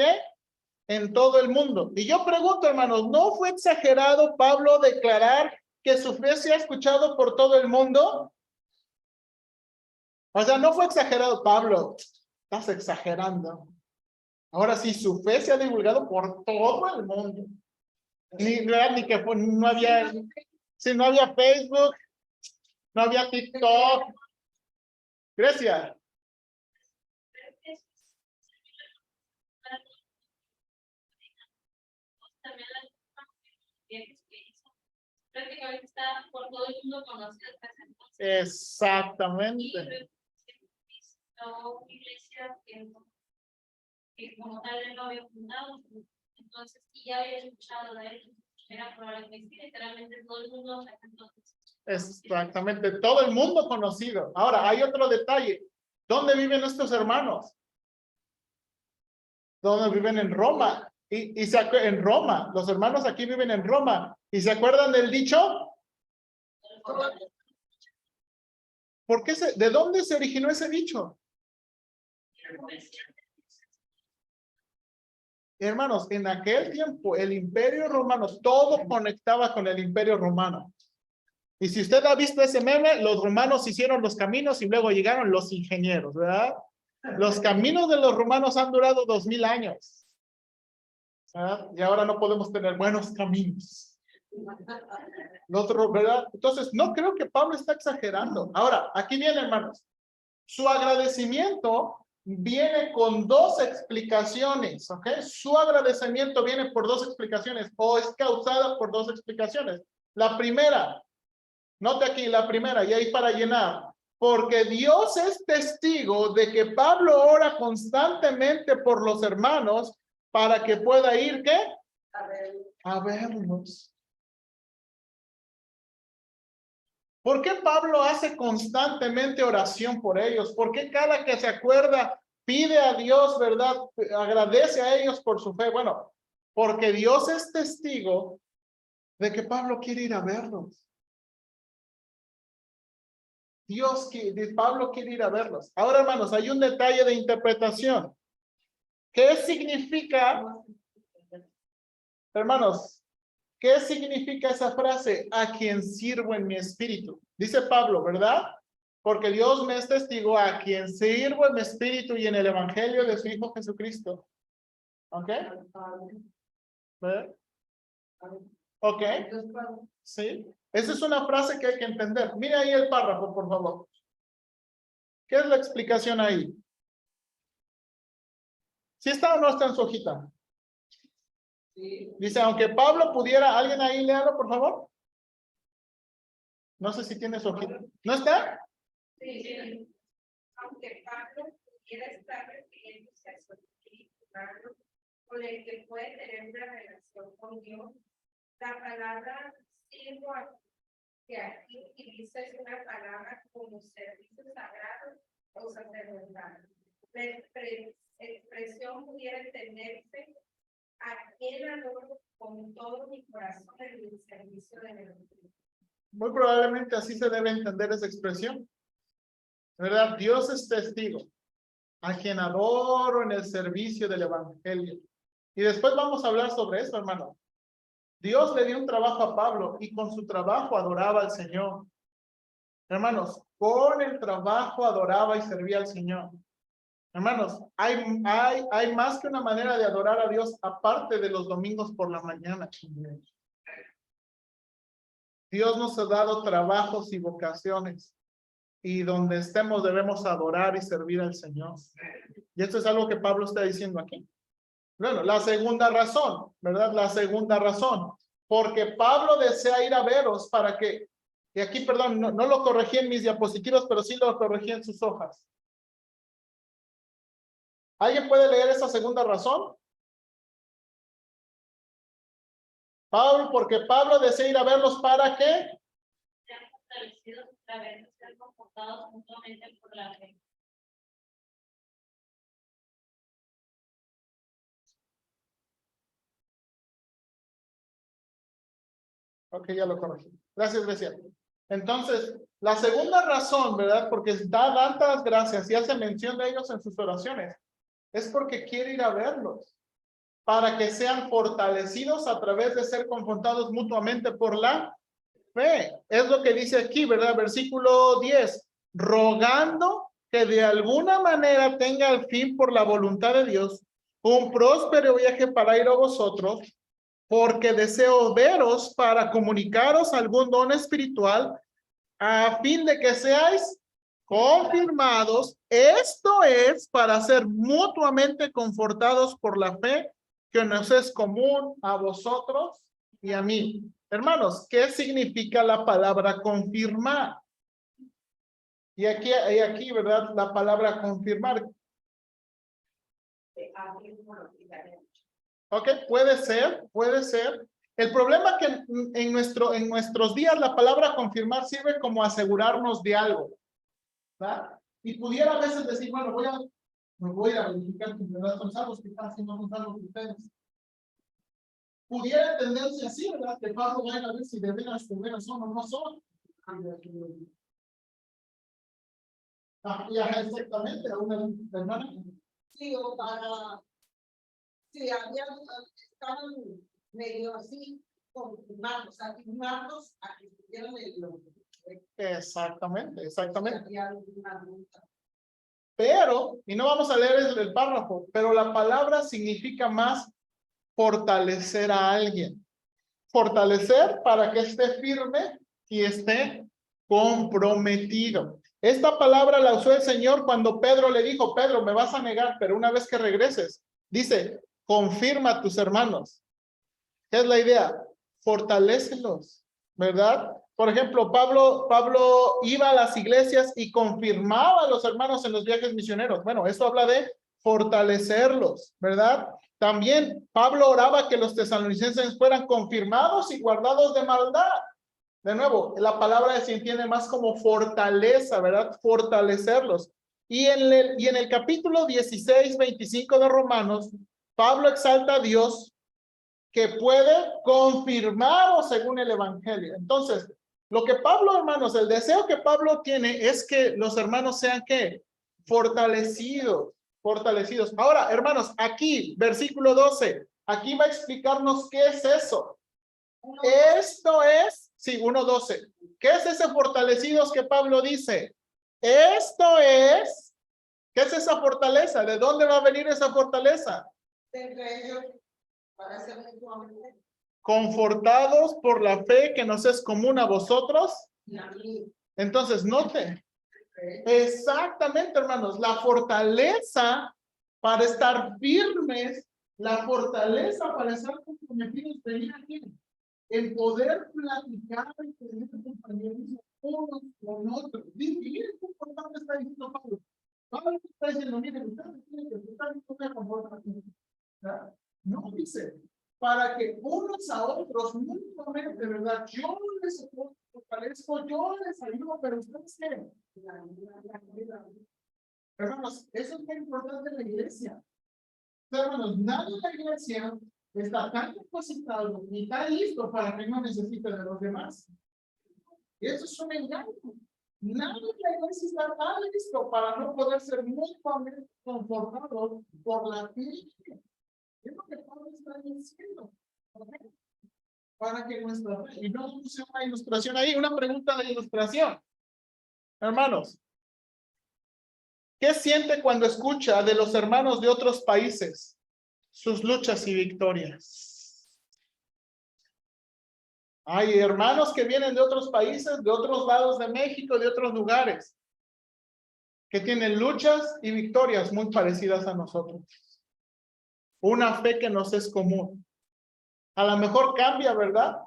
En todo el mundo. Y yo pregunto, hermanos, ¿no fue exagerado Pablo declarar que su fe se ha escuchado por todo el mundo? O sea, no fue exagerado, Pablo, estás exagerando. Ahora sí, su fe se ha divulgado por todo el mundo. Ni que no había, si no había Facebook, no había TikTok. Grecia. Prácticamente está por todo el mundo conocido hasta ese entonces. Exactamente. No iglesias que como tal él no había fundado, entonces y ya había escuchado de él, era probable que sí, literalmente todo el mundo hasta entonces. Exactamente, todo el mundo conocido. Ahora, hay otro detalle. ¿Dónde viven estos hermanos? ¿Dónde viven? En Roma. En Roma. Los hermanos aquí viven en Roma. ¿Y se acuerdan del dicho? ¿Por qué de dónde se originó ese dicho? Hermanos, en aquel tiempo el Imperio Romano, todo conectaba con el Imperio Romano. Y si usted ha visto ese meme, los romanos hicieron los caminos y luego llegaron los ingenieros, ¿verdad? Los caminos de los romanos han durado 2000 años. ¿Verdad? Y ahora no podemos tener buenos caminos. ¿Verdad? Entonces, no creo que Pablo está exagerando. Ahora, aquí viene, hermanos. Su agradecimiento viene con dos explicaciones, ¿ok? Su agradecimiento viene por dos explicaciones o es causada por dos explicaciones. La primera, note aquí la primera y ahí para llenar. Porque Dios es testigo de que Pablo ora constantemente por los hermanos para que pueda ir, ¿qué? A verlos. ¿Por qué Pablo hace constantemente oración por ellos? ¿Por qué cada que se acuerda pide a Dios, verdad? Agradece a ellos por su fe. Bueno, porque Dios es testigo de que Pablo quiere ir a verlos. Pablo quiere ir a verlos. Ahora, hermanos, hay un detalle de interpretación. ¿Qué significa, hermanos? ¿Qué significa esa frase? A quien sirvo en mi espíritu. Dice Pablo, ¿verdad? Porque Dios me es testigo a quien sirvo en mi espíritu y en el evangelio de su Hijo Jesucristo. ¿Ok? ¿Ve? ¿Ok? Sí. Esa es una frase que hay que entender. Mira ahí el párrafo, por favor. ¿Qué es la explicación ahí? ¿Sí está o no está en su hojita? Sí. Dice, aunque Pablo pudiera, ¿alguien ahí léalo, por favor? No sé si tiene su hojita. ¿No está? Sí. Aunque Pablo pudiera estar refiriéndose a su espíritu humano, con el que puede tener una relación con Dios, la palabra sirvo que aquí utiliza es una palabra como servicio sagrado o sacerdotal. La expresión pudiera entenderse a quien adoro con todo mi corazón en el servicio del Evangelio. Muy probablemente así se debe entender esa expresión. ¿Verdad? Dios es testigo a quien adoro en el servicio del Evangelio. Y después vamos a hablar sobre eso, hermano. Dios le dio un trabajo a Pablo y con su trabajo adoraba al Señor. Hermanos, con el trabajo adoraba y servía al Señor. Hermanos, hay más que una manera de adorar a Dios aparte de los domingos por la mañana. Dios nos ha dado trabajos y vocaciones. Y donde estemos debemos adorar y servir al Señor. Y esto es algo que Pablo está diciendo aquí. Bueno, la segunda razón, ¿verdad? La segunda razón. Porque Pablo desea ir a veros para que, y aquí, perdón, no lo corregí en mis diapositivas, pero sí lo corregí en sus hojas. ¿Alguien puede leer esa segunda razón? Pablo, porque Pablo desea ir a verlos para qué? Sean fortalecidos a través de ser confortados mutuamente por la fe. Ok, ya lo corregí. Gracias, Grecia. Entonces, la segunda razón, ¿verdad? Porque da tantas gracias y hace mención de ellos en sus oraciones. Es porque quiere ir a verlos. Para que sean fortalecidos a través de ser confrontados mutuamente por la fe. Es lo que dice aquí, ¿verdad? Versículo 10. Rogando que de alguna manera tenga al fin por la voluntad de Dios un próspero viaje para ir a vosotros, porque deseo veros para comunicaros algún don espiritual a fin de que seáis confirmados. Esto es para ser mutuamente confortados por la fe que nos es común a vosotros y a mí. Hermanos, ¿qué significa la palabra confirmar? Y aquí, ¿verdad? La palabra confirmar. Ok, puede ser, puede ser. El problema es que en nuestros días la palabra confirmar sirve como asegurarnos de algo, ¿verdad? Y pudiera a veces decir, bueno, me voy a verificar que de verdad son salvos, que están haciendo son salvos ustedes. Pudiera entenderse así, ¿verdad? Que Pablo vaya a ver si de veras son o no son. Ya, exactamente, a una hermana. Sí, o para, si había, estaban medio así, confirmados, afirmados a que estuvieran el nombre. Exactamente, exactamente. Había alguna duda. Pero, y no vamos a leer el párrafo, pero la palabra significa más fortalecer a alguien. Fortalecer para que esté firme y esté comprometido. Esta palabra la usó el Señor cuando Pedro le dijo, Pedro, me vas a negar, pero una vez que regreses, dice, confirma a tus hermanos. ¿Qué es la idea? Fortalécelos, ¿verdad? Por ejemplo, Pablo iba a las iglesias y confirmaba a los hermanos en los viajes misioneros. Bueno, eso habla de fortalecerlos, ¿verdad? También Pablo oraba que los tesalonicenses fueran confirmados y guardados de maldad. De nuevo, la palabra se entiende más como fortaleza, ¿verdad? Fortalecerlos. Y en el capítulo 16, 25 de Romanos, Pablo exalta a Dios que puede confirmarlo según el evangelio. Entonces, lo que Pablo, hermanos, el deseo que Pablo tiene es que los hermanos sean ¿qué? Fortalecidos, fortalecidos. Ahora, hermanos, aquí, versículo 12, aquí va a explicarnos qué es eso. Esto es, sí, 1:12. ¿Qué es ese fortalecidos que Pablo dice? Esto es, ¿qué es esa fortaleza? ¿De dónde va a venir esa fortaleza? Entre ellos, para ser mutuamente. Confortados por la fe que nos es común a vosotros. Y a mí. Entonces, note. Exactamente, hermanos. La fortaleza para estar firmes, la fortaleza para estar comprometidos venía aquí. El poder platicar y tener compañerismo unos con otros. Miren qué importante está diciendo Pablo. Pablo está diciendo, miren, ustedes tienen que estar confortados. No dice, para que unos a otros mutuamente, ¿verdad? Yo les fortalezco, yo les ayudo, pero ustedes qué. Hermanos, eso es muy importante en la iglesia. Hermanos, nadie en la iglesia está tan capacitado ni tan listo para que no necesite de los demás. Y eso es un engaño. Nadie en la iglesia está tan listo para no poder ser mutuamente confortado por la iglesia. Es lo que Pablo está diciendo. ¿Okay? Para que nuestra fe, y no puse una ilustración ahí, una pregunta de ilustración. Hermanos, ¿qué siente cuando escucha de los hermanos de otros países sus luchas y victorias? Hay hermanos que vienen de otros países, de otros lados de México, de otros lugares, que tienen luchas y victorias muy parecidas a nosotros. Una fe que nos es común. A lo mejor cambia, ¿verdad?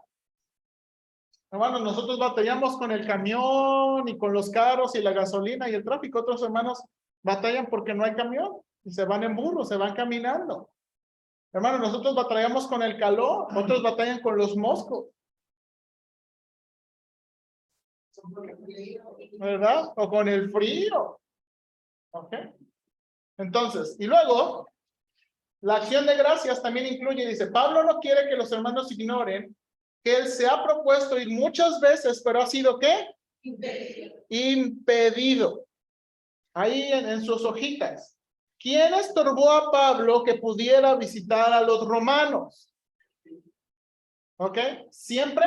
Hermanos, nosotros batallamos con el camión y con los carros y la gasolina y el tráfico. Otros hermanos batallan porque no hay camión y se van en burro, se van caminando. Hermanos, nosotros batallamos con el calor, otros batallan con los moscos. ¿Verdad? O con el frío. ¿Ok? Entonces, y luego, la acción de gracias también incluye, dice, Pablo no quiere que los hermanos ignoren que él se ha propuesto ir muchas veces, pero ha sido ¿qué? Impedido. Ahí en sus hojitas. ¿Quién estorbó a Pablo que pudiera visitar a los romanos? ¿Ok? ¿Siempre?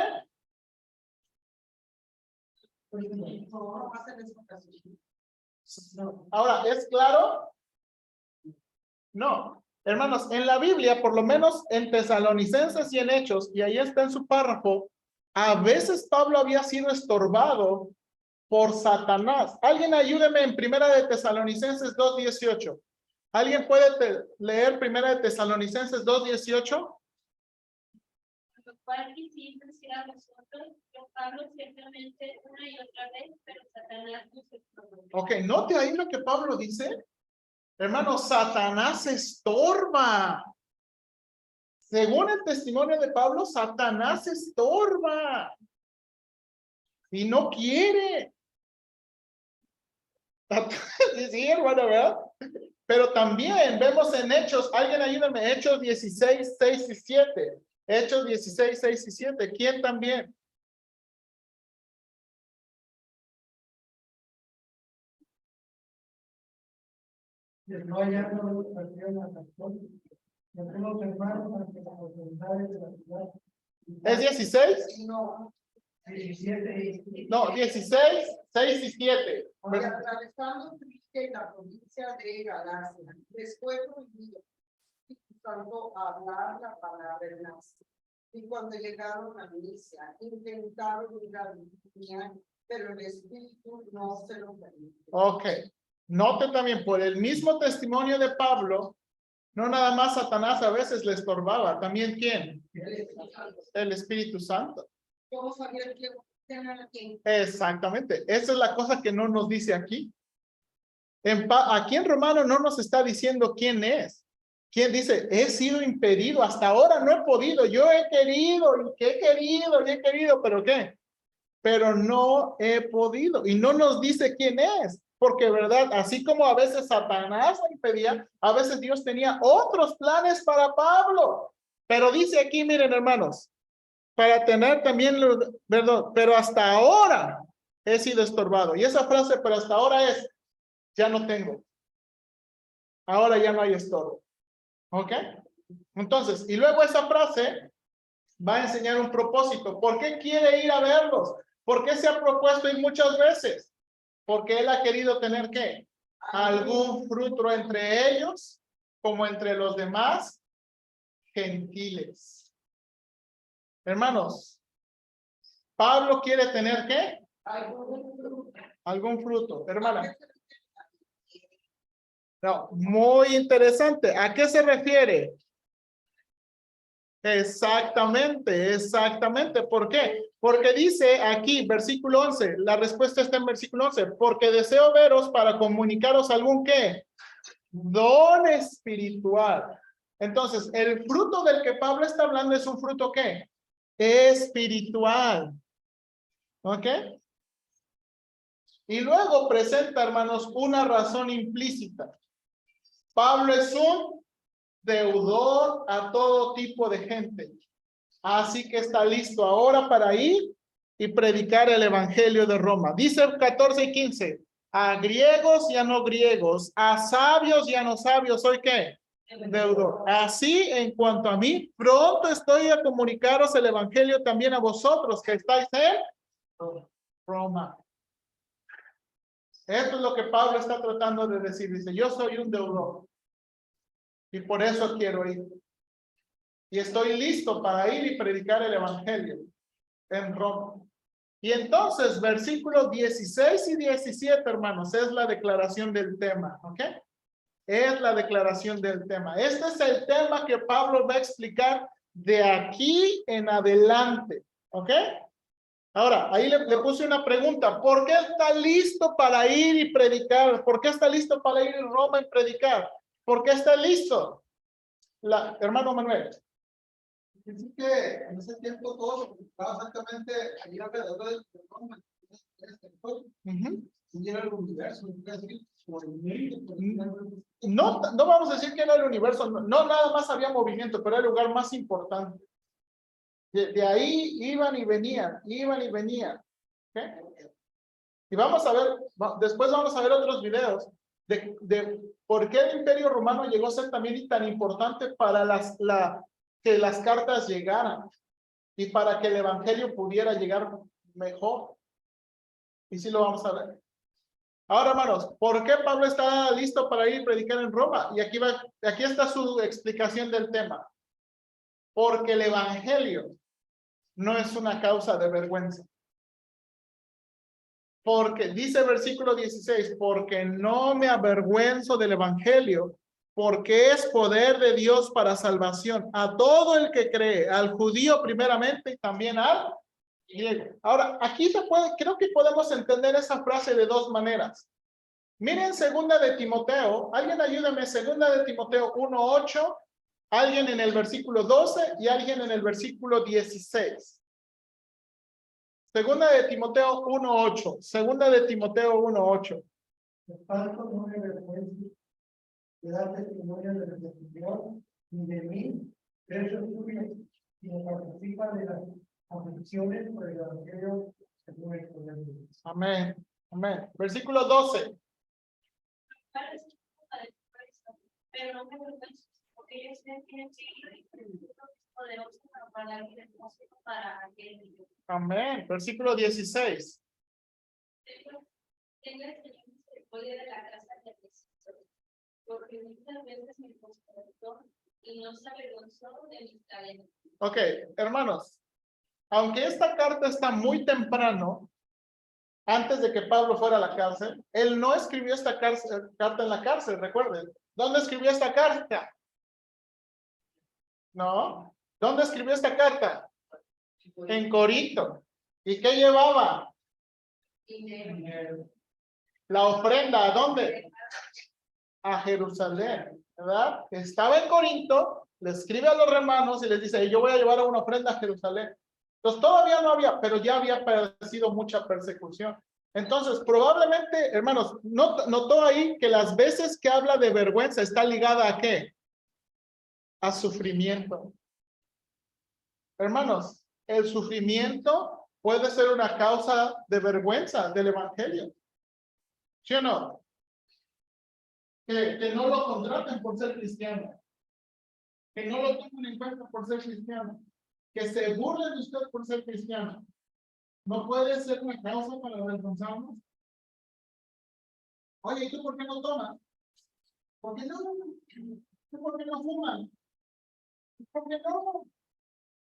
Ahora, ¿es claro? No. Hermanos, en la Biblia, por lo menos en Tesalonicenses y en Hechos, y ahí está en su párrafo, a veces Pablo había sido estorbado por Satanás. Alguien ayúdeme en Primera de Tesalonicenses 2:18. ¿Alguien puede leer Primera de Tesalonicenses 2:18? Lo cual quisimos decir a nosotros, yo Pablo ciertamente una y otra vez, pero Satanás nos estorbó. Ok, note ahí lo que Pablo dice. Hermano, Satanás estorba. Según el testimonio de Pablo, Satanás estorba. Y no quiere. Sí, hermano, ¿verdad? Pero también vemos en Hechos, alguien ayúdame, Hechos 16, 6 y 7. Hechos 16, 6 y 7. ¿Quién también? No hallando educación a las cosas. Los hermanos ante las autoridades de la ciudad. ¿Es 16? No, 17 y No, 16, 6 y 7. y atravesando Frigia y la provincia de Galacia, después prohibido, buscando hablar la palabra de Dios. Y cuando llegaron a Misia, intentaron ir a Bitinia, pero el Espíritu no se lo permitió. Ok. Note también, por el mismo testimonio de Pablo, no nada más Satanás a veces le estorbaba, también ¿quién? El Espíritu Santo. ¿Cómo sabía que tenían aquí? Exactamente. Esa es la cosa que no nos dice aquí. Aquí en Romano no nos está diciendo quién es. ¿Quién dice? He sido impedido, hasta ahora no he podido, yo he querido, y que he querido, pero ¿qué? Pero no he podido. Y no nos dice quién es. Porque, ¿verdad? Así como a veces Satanás lo impedía, a veces Dios tenía otros planes para Pablo. Pero dice aquí, miren, hermanos, para tener también, perdón, pero hasta ahora he sido estorbado. Y esa frase, pero hasta ahora es, ya no tengo. Ahora ya no hay estorbo. ¿Ok? Entonces, y luego esa frase va a enseñar un propósito. ¿Por qué quiere ir a verlos? ¿Por qué se ha propuesto ir muchas veces? Porque él ha querido tener, ¿qué? Algún fruto entre ellos, como entre los demás gentiles. Hermanos, Pablo quiere tener, ¿qué? Algún fruto. Hermana. No, muy interesante. ¿A qué se refiere? Exactamente, exactamente. ¿Por qué? Porque dice aquí, versículo 11, la respuesta está en versículo 11, porque deseo veros para comunicaros algún ¿qué? Don espiritual. Entonces, el fruto del que Pablo está hablando es un fruto ¿qué? Espiritual. ¿Ok? Y luego presenta, hermanos, una razón implícita. Pablo es un deudor a todo tipo de gente. Así que está listo ahora para ir y predicar el evangelio de Roma. Dice 14 y 15. A griegos y a no griegos, a sabios y a no sabios, ¿soy qué? Deudor. Así, en cuanto a mí, pronto estoy a comunicaros el evangelio también a vosotros que estáis en Roma. Esto es lo que Pablo está tratando de decir. Dice, yo soy un deudor. Y por eso quiero ir. Y estoy listo para ir y predicar el evangelio en Roma. Y entonces, versículos 16 y 17, hermanos, es la declaración del tema, ¿ok? Es la declaración del tema. Este es el tema que Pablo va a explicar de aquí en adelante, ¿ok? Ahora, ahí le puse una pregunta. ¿Por qué está listo para ir y predicar? ¿Por qué está listo para ir a Roma y predicar? ¿Por qué está listo? Hermano Manuel. Así que en ese tiempo todo estaba exactamente allí alrededor del Roma. Y era el universo. No, no vamos a decir que era el universo, no, no nada más había movimiento, pero era el lugar más importante. De ahí iban y venían, ¿ok? Y vamos a ver, después vamos a ver otros videos de por qué el Imperio Romano llegó a ser también tan importante para que las cartas llegaran y para que el Evangelio pudiera llegar mejor. Y sí lo vamos a ver. Ahora, hermanos, ¿por qué Pablo está listo para ir a predicar en Roma? Y aquí está su explicación del tema. Porque el Evangelio no es una causa de vergüenza. Porque, dice el versículo 16, porque no me avergüenzo del Evangelio, porque es poder de Dios para salvación a todo el que cree, al judío primeramente y también al griego. Ahora, aquí creo que podemos entender esa frase de dos maneras. Miren segunda de Timoteo, alguien ayúdame, segunda de Timoteo 1:8, alguien en el versículo 12 y alguien en el versículo 16. Segunda de Timoteo 1:8, segunda de Timoteo 1:8. De tanto no me avergüenzo de dar testimonio de la Señor ni de mí, preso suyo, sino participa de las aflicciones por el Evangelio según el poder de Dios. Amén, amén. Versículo 12. pero no me avergüenzo, porque ellos tienen poderoso para la vida para aquel día. Amén. Versículo 16. Tenga el Señor misericordia de la casa de Jesús, porque muchas veces me consternó y no se avergonzó de mis cadenas. Ok, hermanos, aunque esta carta está muy temprano, antes de que Pablo fuera a la cárcel, él no escribió esta carta en la cárcel, recuerden. ¿Dónde escribió esta carta? No. ¿Dónde escribió esta carta? En Corinto. ¿Y qué llevaba? La ofrenda, ¿a dónde? A Jerusalén, ¿verdad? Estaba en Corinto, le escribe a los hermanos y les dice, yo voy a llevar una ofrenda a Jerusalén. Entonces todavía no había, pero ya había padecido mucha persecución. Entonces, probablemente, hermanos, notó ahí que las veces que habla de vergüenza está ligada ¿a qué? A sufrimiento. Hermanos, el sufrimiento puede ser una causa de vergüenza del evangelio. ¿Sí o no? Que no lo contraten por ser cristiano. Que no lo tengan en cuenta por ser cristiano. Que se burlen de usted por ser cristiano. ¿No puede ser una causa para avergonzarnos? Oye, ¿y tú por qué no tomas? ¿Por qué no? ¿Tú por qué no fumas? ¿Por qué no?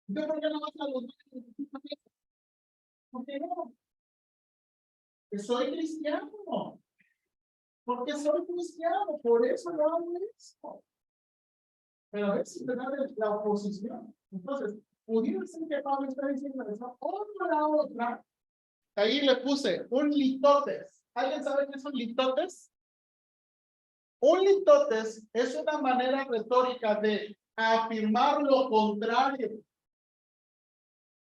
¿Tú por qué no vas a los baños? ¿Por qué no? Que soy cristiano. Porque soy cristiano, por eso lo hago eso. Pero es verdad la oposición. Entonces, pudiera ser que Pablo está diciendo eso, o la otra. Ahí le puse un litotes. ¿Alguien sabe qué es un litotes? Un litotes es una manera retórica de afirmar lo contrario.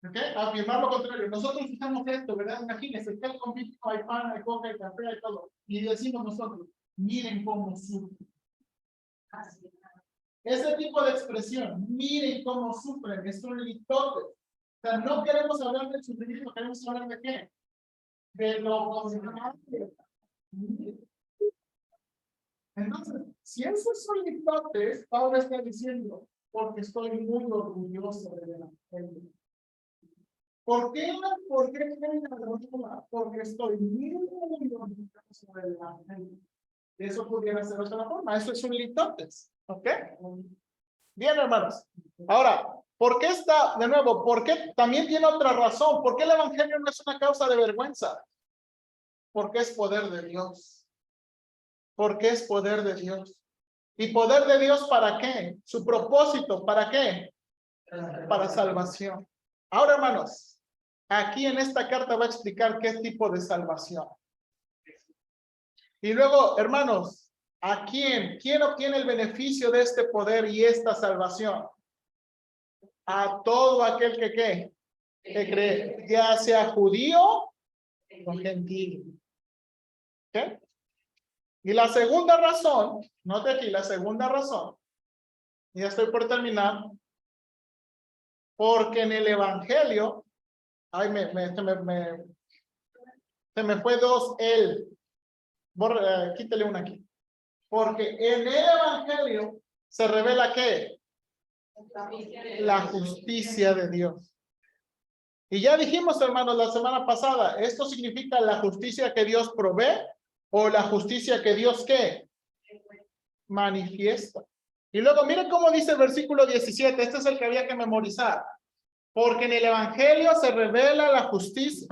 ¿Ok? Afirmar lo contrario. Nosotros usamos esto, ¿verdad? Imagínense, está el convite, hay pan, hay coca, hay café, hay todo. Y decimos nosotros, miren cómo sufren. Ese tipo de expresión, miren cómo sufren, es un litotes. O sea, no queremos hablar del sufrimiento, queremos hablar de qué? De lo contrario. Entonces, si eso es un litotes, Pablo está diciendo, porque estoy muy orgulloso de la. ¿Por qué? ¿Por qué creen la Roma? Porque estoy muy orgulloso del evangelio. Eso pudiera ser otra forma. Eso es un litotes. ¿Ok? Bien, hermanos. Ahora, ¿por qué está, de nuevo, por qué también tiene otra razón? ¿Por qué el evangelio no es una causa de vergüenza? Porque es poder de Dios. Porque es poder de Dios. ¿Y poder de Dios para qué? Su propósito, ¿para qué? Para salvación. Ahora, hermanos, aquí en esta carta va a explicar qué tipo de salvación. Y luego, hermanos, ¿a quién? ¿Quién obtiene el beneficio de este poder y esta salvación? A todo aquel que ¿qué? Que cree, ya sea judío o gentil. ¿Ok? Y la segunda razón, note aquí, la segunda razón, y ya estoy por terminar, porque en el evangelio, ay, se me fue dos, quítale una aquí. Porque en el evangelio se revela ¿qué? La justicia de Dios. Y ya dijimos, hermanos, la semana pasada, esto significa la justicia que Dios provee o la justicia que Dios ¿qué? Manifiesta. Y luego miren cómo dice el versículo 17, este es el que había que memorizar. Porque en el evangelio se revela la justicia,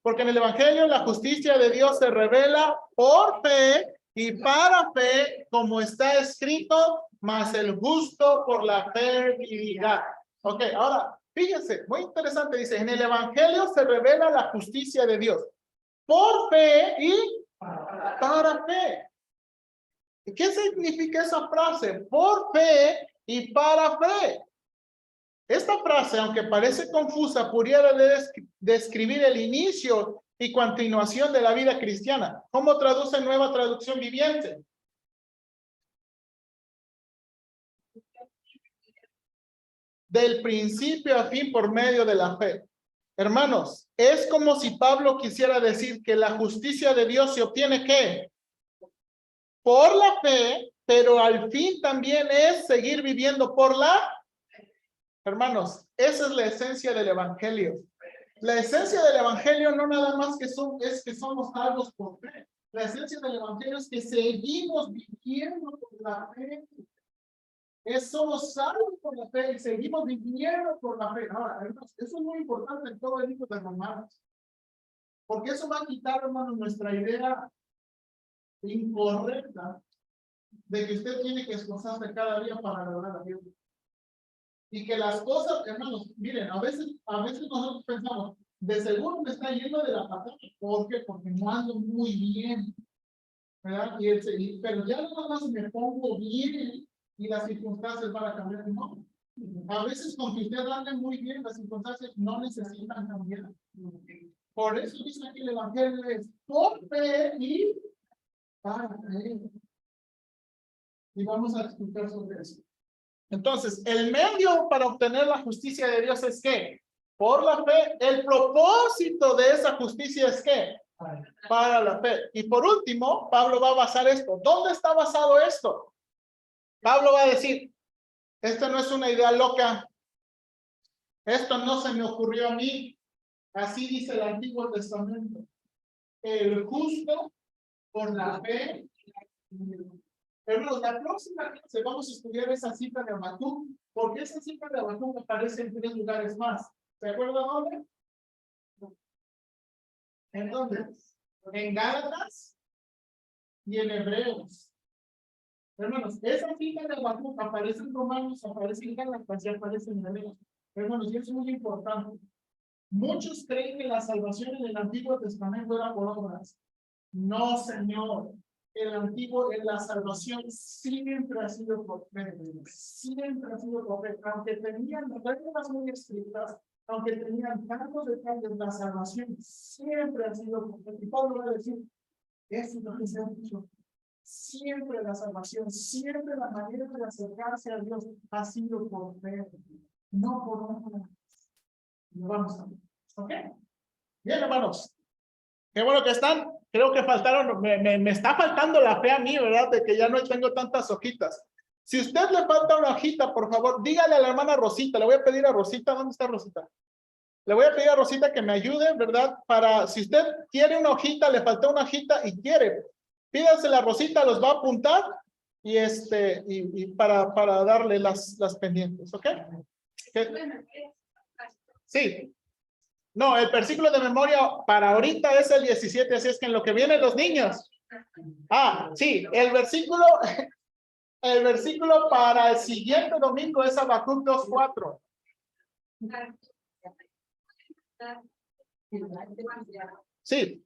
porque en el evangelio la justicia de Dios se revela por fe y para fe, como está escrito, mas el justo por la fe vivirá. Ok, ahora, fíjense, muy interesante, dice, en el evangelio se revela la justicia de Dios por fe y para fe. ¿Qué significa esa frase? Por fe y para fe. Esta frase, aunque parece confusa, pudiera describir el inicio y continuación de la vida cristiana. ¿Cómo traduce Nueva Traducción Viviente? Del principio a fin por medio de la fe. Hermanos, es como si Pablo quisiera decir que la justicia de Dios se obtiene ¿qué? por la fe, pero al fin también es seguir viviendo por la. Hermanos, esa es la esencia del evangelio. La esencia del evangelio no nada más es que somos salvos por fe. La esencia del evangelio es que seguimos viviendo por la fe. Somos salvos por la fe y seguimos viviendo por la fe. Ahora, hermanos, eso es muy importante en todo el libro de Romanos. Porque eso va a quitar, hermanos, nuestra idea incorrecta de que usted tiene que esforzarse cada día para lograr a Dios. Y que las cosas, hermanos, miren, a veces nosotros pensamos, de seguro me está yendo de la patada. ¿Por qué? Porque no ando muy bien. ¿Verdad? Pero ya nada más me pongo bien y las circunstancias van a cambiar. No. A veces con que usted ande muy bien, las circunstancias no necesitan cambiar. Por eso dice aquí el evangelio es por fe y para fe. Y vamos a discutir sobre eso. Entonces, el medio para obtener la justicia de Dios es ¿qué? Por la fe. El propósito de esa justicia es ¿qué? Para la fe. Y por último, Pablo va a basar esto. ¿Dónde está basado esto? Pablo va a decir, esto no es una idea loca. Esto no se me ocurrió a mí. Así dice el Antiguo Testamento. El justo por la fe. Hermanos, la próxima clase vamos a estudiar esa cita de Habacuc, porque esa cita de Habacuc aparece en 3 lugares más. ¿Se acuerdan dónde? ¿En dónde? En Gálatas y en Hebreos. Hermanos, esa cita de Habacuc aparece en Romanos, aparece en Gálatas y aparece en Hebreos. Hermanos, y es muy importante. Muchos creen que la salvación en el Antiguo Testamento era por obras. No, Señor. La salvación siempre ha sido por fe. Siempre ha sido por fe. Aunque tenían reglas muy estrictas, aunque tenían tantos detalles, la salvación siempre ha sido por fe. Y Pablo va a decir, eso es lo que se ha dicho. Siempre la salvación, siempre la manera de acercarse a Dios ha sido por fe, no por obras. Lo vamos a ver. ¿Ok? Bien, hermanos. Qué bueno que están. Creo que faltaron, me está faltando la fe a mí, ¿verdad? De que ya no tengo tantas hojitas. Si usted le falta una hojita, por favor, dígale a la hermana Rosita. Le voy a pedir a Rosita. ¿Dónde está Rosita? Le voy a pedir a Rosita que me ayude, ¿verdad? Si usted quiere una hojita, le falta una hojita y quiere, pídasela a Rosita, los va a apuntar y para darle las pendientes, ¿ok? Sí. No, el versículo de memoria para ahorita es el 17, así es que en lo que vienen los niños. Sí, el versículo para el siguiente domingo es Habacuc 2:4. Sí.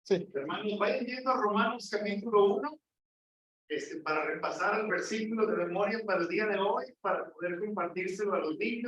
Hermanos, vayan yendo a Romanos capítulo 1, para repasar el versículo de memoria para el día de hoy, para poder compartírselo a los niños.